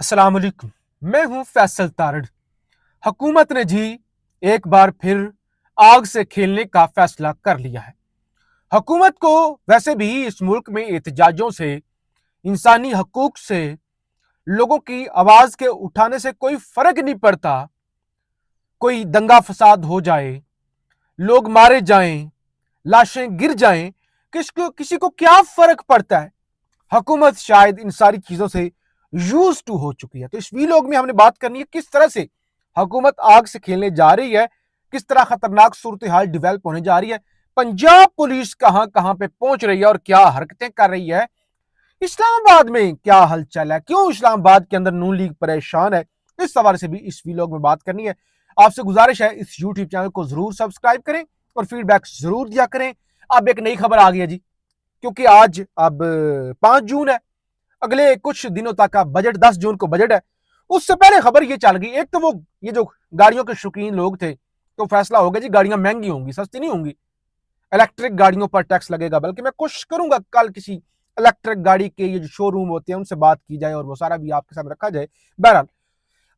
अस्सलाम वालेकुम। मैं हूं फैसल तारड़। हुकूमत ने जी एक बार फिर आग से खेलने का फैसला कर लिया है। हुकूमत को वैसे भी इस मुल्क में एहतजाजों से, इंसानी हकूक से, लोगों की आवाज के उठाने से कोई फर्क नहीं पड़ता। कोई दंगा फसाद हो जाए, लोग मारे जाएं, लाशें गिर जाएं, किसी को क्या फर्क पड़ता है। हुकूमत शायद इन सारी चीजों से यूज टू हो चुकी है। तो इस वीलॉग में हमने बात करनी है किस तरह से हुकूमत आग से खेलने जा रही है, किस तरह खतरनाक सूरत हाल डिवेल्प होने जा रही है, पंजाब पुलिस कहां कहां पे पहुंच रही है और क्या हरकतें कर रही है, इस्लामाबाद में क्या हलचल है, क्यों इस्लामाबाद के अंदर नून लीग परेशान है। इस सवाल से भी इस वीलॉग में बात करनी है। आपसे गुजारिश है इस यूट्यूब चैनल को जरूर सब्सक्राइब करें और फीडबैक जरूर दिया करें। अब एक नई खबर आ गई है जी, क्योंकि आज अब 5 जून है। अगले कुछ दिनों तक का बजट, 10 जून को बजट है। उससे पहले खबर ये चल गई, एक तो वो ये जो गाड़ियों के शौकीन लोग थे, तो फैसला हो गया जी गाड़ियां महंगी होंगी, सस्ती नहीं होंगी। इलेक्ट्रिक गाड़ियों पर टैक्स लगेगा। बल्कि मैं कोशिश करूंगा कल किसी इलेक्ट्रिक गाड़ी के ये जो शोरूम होते हैं उनसे बात की जाए और वो सारा भी आपके सामने रखा जाए। बहरहाल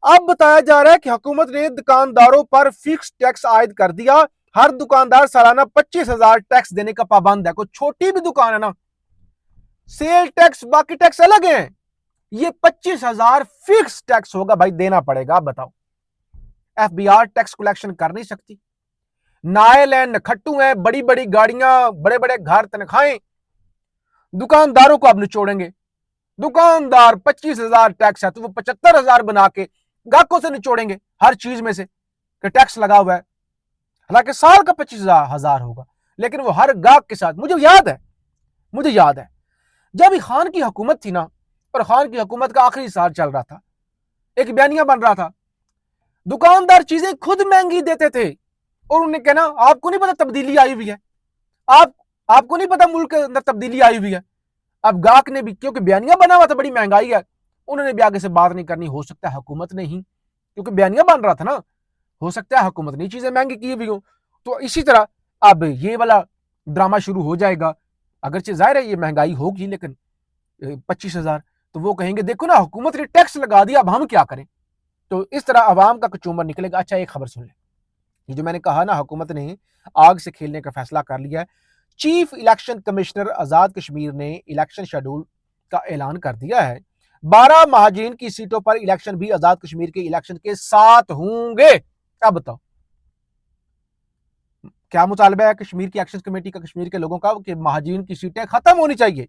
अब बताया जा रहा है कि हुकूमत ने दुकानदारों पर फिक्स टैक्स आयद कर दिया। हर दुकानदार सालाना 25,000 टैक्स देने का पाबंद है। कोई छोटी भी दुकान है ना, सेल टैक्स बाकी टैक्स अलग है, ये 25,000 फिक्स टैक्स होगा भाई, देना पड़ेगा। आप बताओ, एफबीआर टैक्स कलेक्शन कर नहीं सकती, नायल है, नखट्टू है, बड़ी बड़ी गाड़ियां, बड़े बड़े घर, तनख्वाहें, दुकानदारों को अब निचोड़ेंगे। दुकानदार 25,000 टैक्स है तो वो 75,000 बना के ग्राहकों से निचोड़ेंगे हर चीज में से कि टैक्स लगा हुआ है। हालांकि साल का 25,000 होगा, लेकिन वो हर ग्राहक के साथ। मुझे याद है जब खान की हुकूमत थी ना, और खान की हुकूमत का आखिरी साल चल रहा था, एक बयानिया बन रहा था, दुकानदार चीजें खुद महंगी देते थे और उन्हें कहना आपको नहीं पता तब्दीली आई हुई है, आपको नहीं पता मुल्क के अंदर तब्दीली आई हुई है। अब गाहक ने भी, क्योंकि बयानिया बना हुआ था बड़ी महंगाई है, उन्होंने भी आगे से बात नहीं करनी। हो सकता है हुकूमत ने ही, क्योंकि बयानिया बन रहा था ना, हो सकता है हुकूमत ने चीजें महंगी की हुई हो। तो इसी तरह अब ये वाला ड्रामा शुरू हो जाएगा। अगरचे जाहिर है ये महंगाई होगी, लेकिन 25,000 तो वो कहेंगे देखो ना हुकूमत ने टैक्स लगा दिया, अब हम क्या करें। तो इस तरह आवाम का कचूमर निकलेगा। अच्छा एक खबर सुन ले, ये जो मैंने कहा ना हुकूमत ने आग से खेलने का फैसला कर लिया है। चीफ इलेक्शन कमिश्नर आजाद कश्मीर ने इलेक्शन शेड्यूल का ऐलान कर दिया है। 12 महाजरीन की सीटों पर इलेक्शन भी आजाद कश्मीर के इलेक्शन के साथ होंगे। क्या बताओ, क्या मुतालबा है कश्मीर की एक्शन कमेटी का, कश्मीर के लोगों का, कि महाजरीन की सीटें खत्म होनी चाहिए।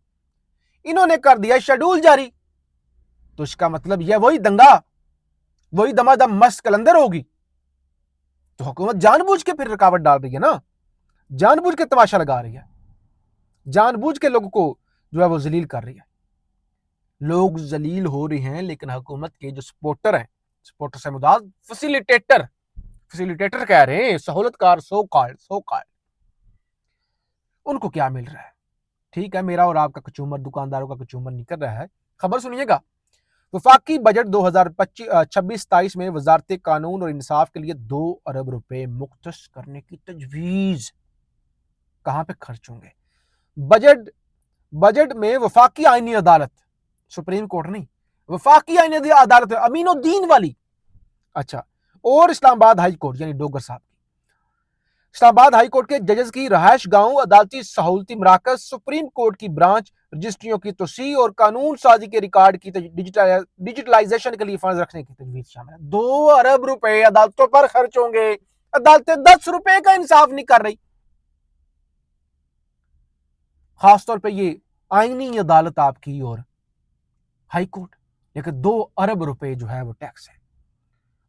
इन्होंने कर दिया शेड्यूल जारी, तो इसका मतलब यह वही दंगा, वही दमादम मस्त कलंदर होगी। तो हुकूमत जानबूझ के फिर रुकावट डाल रही है ना, जानबूझ के तमाशा लगा रही है, जानबूझ के लोगों को जो है वो जलील कर रही है। लोग जलील हो रहे हैं, लेकिन हुकूमत के जो सपोर्टर हैं, सपोर्टर से मुराद फैसिलिटेटर कह रहे हैं, सहूलतकार, सो कॉल्ड, उनको क्या मिल रहा है। ठीक है, मेरा और आपका कचूमर, दुकानदारों का कचूमर निकल रहा है। खबर सुनिएगा, वफाकी बजट 2026-27 में वजारत कानून और इंसाफ के लिए 2 अरब रुपए मुख्तस करने की तजवीज। कहां पे खर्च होंगे बजट? बजट में वफाकी आईनी अदालत, सुप्रीम कोर्ट नहीं, वफाकी आईनी अदालत अमीनुद्दीन वाली, अच्छा, और इस्लामाबाद हाई कोर्ट यानी डोगर साहब की, इस्लामाबाद हाई कोर्ट के जजेस की रहायश गांव, अदालती सहूलती मराकज, सुप्रीम कोर्ट की ब्रांच, रजिस्ट्रियों की तोसी और कानून साजी के रिकॉर्ड की डिजिटलाइजेशन के लिए फंड रखने की तजवीज शामिल है। 2 अरब रुपए अदालतों पर खर्च होंगे। अदालतें 10 रुपए का इंसाफ नहीं कर रही। खासतौर पर ये आईनी अदालत आपकी और हाई कोर्ट, लेकिन 2 अरब रुपए जो है वो टैक्स है।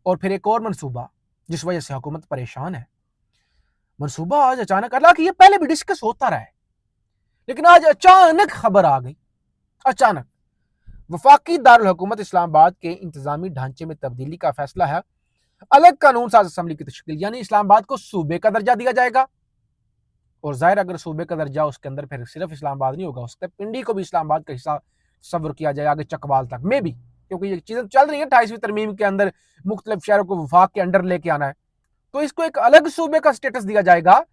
और फिर एक और मनसूबा जिस वजह से हुकूमत परेशान है। मनसूबा आज अचानक, हालांकि ये पहले भी डिस्कस होता रहा है, लेकिन आज अचानक खबर आ गई। अचानक वफाकी दारुल हुकूमत इस्लामाबाद के इंतजामी ढांचे में तब्दीली का फैसला है। अलग कानून साज असम्बली की तश्कील, यानी इस्लामाबाद को सूबे का दर्जा दिया जाएगा। और जाहिर अगर सूबे का दर्जा, उसके अंदर फिर सिर्फ इस्लामाबाद नहीं होगा, उसके पिंडी को भी इस्लामाबाद का हिस्सा तस्वर किया जाए, आगे चकवाल तक में भी, क्योंकि ये चीजें चल रही है 28वीं तरमीम के अंदर मुख्तलिफ शहरों को वफाक के अंडर लेके आना है। तो इसको एक अलग सूबे का स्टेटस दिया जाएगा,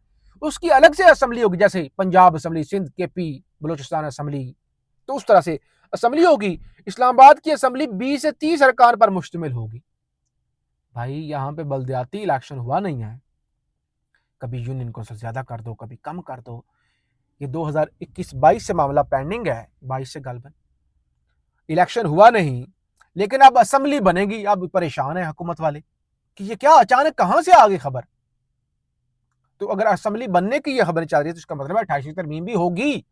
उसकी अलग से असम्बली होगी, जैसे Punjab assembly, Sindh, KP, Balochistan assembly. तो उस तरह से असम्बली होगी, इस्लामाबाद की असम्बली 20 से 30 अरकान पर मुश्तमिल होगी। भाई यहां पे बल्दियाती इलेक्शन हुआ नहीं है, कभी यूनियन कौंसिल ज्यादा कर दो, कभी कम कर दो। ये 2021-22 से मामला पेंडिंग है, 22 से गालबन इलेक्शन हुआ नहीं, लेकिन अब असम्बली बनेगी। अब परेशान है हुकूमत वाले कि ये क्या अचानक कहां से आ गई खबर। तो अगर असम्बली बनने की ये खबर चल रही है तो इसका मतलब है 28वीं तरमीम भी होगी।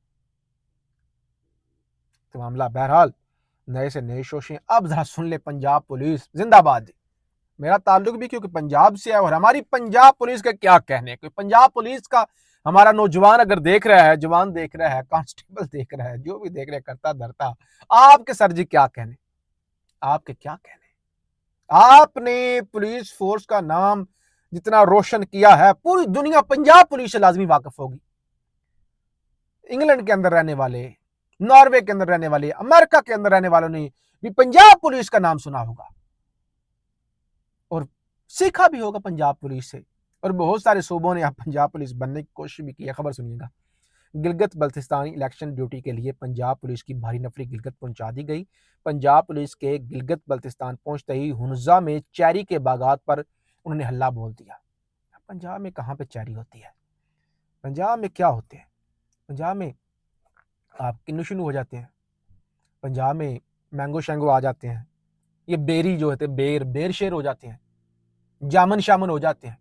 तो मामला बहरहाल नए से नए शोशे। अब जरा सुन ले, पंजाब पुलिस जिंदाबाद। मेरा ताल्लुक भी क्योंकि पंजाब से है, और हमारी पंजाब पुलिस के क्या कहने, कोई पंजाब पुलिस का हमारा नौजवान अगर देख रहा है, जवान देख रहा है, कांस्टेबल देख रहा है, जो भी देख रहे करता धरता, आपके सर जी क्या कहने, आपके क्या कहने। आपने पुलिस फोर्स का नाम जितना रोशन किया है, पूरी दुनिया पंजाब पुलिस से लाजमी वाकिफ होगी। इंग्लैंड के अंदर रहने वाले, नॉर्वे के अंदर रहने वाले, अमेरिका के अंदर रहने वालों ने भी पंजाब पुलिस का नाम सुना होगा और सीखा भी होगा पंजाब पुलिस से। और बहुत सारे सूबों ने अब पंजाब पुलिस बनने की कोशिश भी की है। खबर सुनिएगा, गिलगित बल्तिस्तान इलेक्शन ड्यूटी के लिए पंजाब पुलिस की भारी नफरी गिलगित पहुंचा दी गई। पंजाब पुलिस के गिलगित बल्तिस्तान पहुंचते ही हुनजा में चेरी के बागात पर उन्होंने हल्ला बोल दिया। पंजाब में कहां पे चेरी होती है, पंजाब में क्या होते हैं, पंजाब में आप किन्नू शिन्नू हो जाते हैं, पंजाब में मैंगो शैंगो आ जाते हैं, ये बेरी जो होते हैं बेर बेर शेर हो जाते हैं, जामन शामन हो जाते हैं।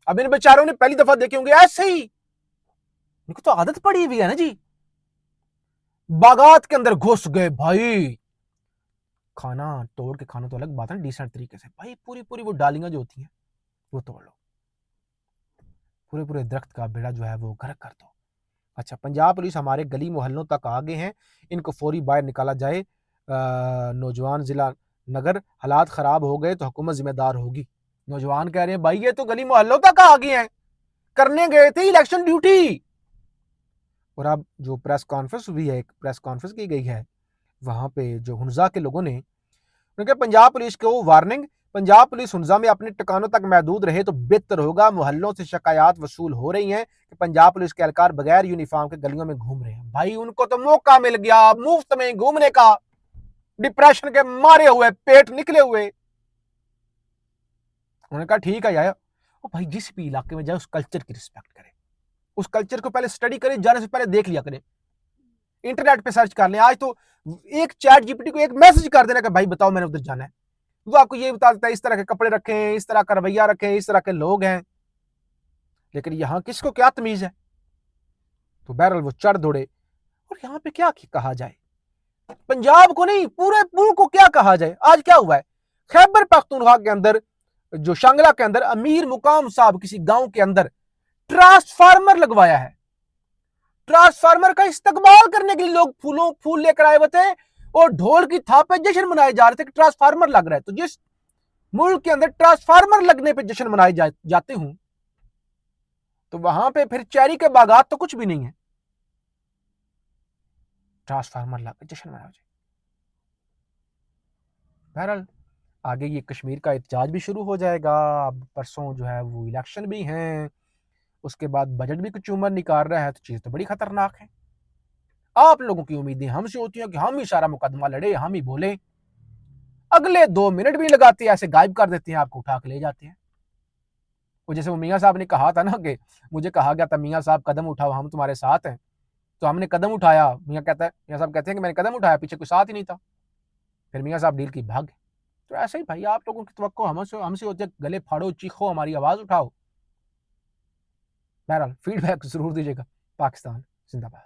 अब इन बेचारों ने पहली दफा देखे होंगे ऐसे ही, इनको तो आदत पड़ी हुई है ना जी। बागात के अंदर घुस गए भाई, खाना तोड़ के खाना तो अलग बात है, डिसेंट तरीके से भाई, पूरी पूरी वो डालियां जो होती हैं वो तोड़ लो, पूरे पूरे दरख्त का बेड़ा जो है वो गर्क कर दो। अच्छा, पंजाब पुलिस हमारे गली मोहल्लों तक आ गए हैं, इनको फौरी बाहर निकाला जाए। नौजवान जिला नगर, हालात खराब हो गए तो हुकूमत जिम्मेदार होगी। नौजवान कह रहे हैं भाई ये तो गली मोहल्लों तक आ गए हैं, करने गए थे इलेक्शन ड्यूटी। और अब जो प्रेस कॉन्फ्रेंस हुई है, एक प्रेस कॉन्फ्रेंस की गई है, वहां पे जो हुनजा के लोगों ने उनके पंजाब पुलिस को वार्निंग, पंजाब पुलिस हुनजा में अपने ठिकानों तक महदूद रहे तो बेहतर होगा। मोहल्लों से शिकायत वसूल हो रही हैं कि पंजाब पुलिस के एहलकार बगैर यूनिफॉर्म के गलियों में घूम रहे हैं। भाई उनको तो मौका मिल गया मुफ्त में घूमने का, डिप्रेशन के मारे हुए, पेट निकले हुए। उन्होंने कहा ठीक है यार, वो भाई जिस भी इलाके में जाए उस कल्चर की रिस्पेक्ट करें, उस कल्चर को पहले स्टडी करें, जाने से पहले देख लिया करें, इंटरनेट पे सर्च कर लें। आज तो एक चैट जीपीटी को एक मैसेज कर देना कि भाई बताओ मैंने उधर जाना है, वो आपको ये बता देता है इस तरह के कपड़े रखें, इस तरह का रवैया रखें, इस तरह के लोग हैं। लेकिन यहां किसको क्या तमीज है। तो बहरहाल वो चढ़ दौड़े। और यहां पे क्या कहा जाए, पंजाब को नहीं पूरे मुल्क को क्या कहा जाए। आज क्या हुआ है, खैबर पख्तूनख्वा के अंदर जो शांगला के अंदर अमीर मुकाम साहब किसी गांव के अंदर ट्रांसफार्मर लगवाया है। ट्रांसफार्मर का इस्तेमाल करने के लिए लोग फूल लेकर आए हुए थे और ढोल की थाप पे जश्न मनाए जा रहे थे कि ट्रांसफार्मर लग रहा है। तो जिस मुल्क के अंदर ट्रांसफार्मर लगने पे जश्न मनाए जाते हूं, तो वहां पे फिर चेरी के बागात तो कुछ भी नहीं है, ट्रांसफार्मर लग जश्न मनाया जाए। बहरहाल आगे ये कश्मीर का एहतजाज भी शुरू हो जाएगा। अब परसों जो है वो इलेक्शन भी हैं, उसके बाद बजट भी कुछ उम्र निकाल रहा है, तो चीज तो बड़ी खतरनाक है। आप लोगों की उम्मीदें हमसे होती हैं कि हम ही सारा मुकदमा लड़े, हम ही बोले, अगले 2 मिनट भी लगाते हैं ऐसे गायब कर देते हैं, आपको उठा के ले जाते हैं। वो जैसे वो मियाँ साहब ने कहा था ना कि मुझे कहा गया था मियाँ साहब कदम उठाओ हम तुम्हारे साथ हैं, तो हमने कदम उठाया, मियाँ साहब कहते हैं कि मैंने कदम उठाया, पीछे कोई साथ ही नहीं था, फिर मियाँ साहब डील की भाग गए। तो ऐसे ही भाई आप लोगों की तवक्को हमसे होती है, गले फाड़ो, चीखो, हमारी आवाज उठाओ। बहरहाल फीडबैक जरूर दीजिएगा। पाकिस्तान जिंदाबाद।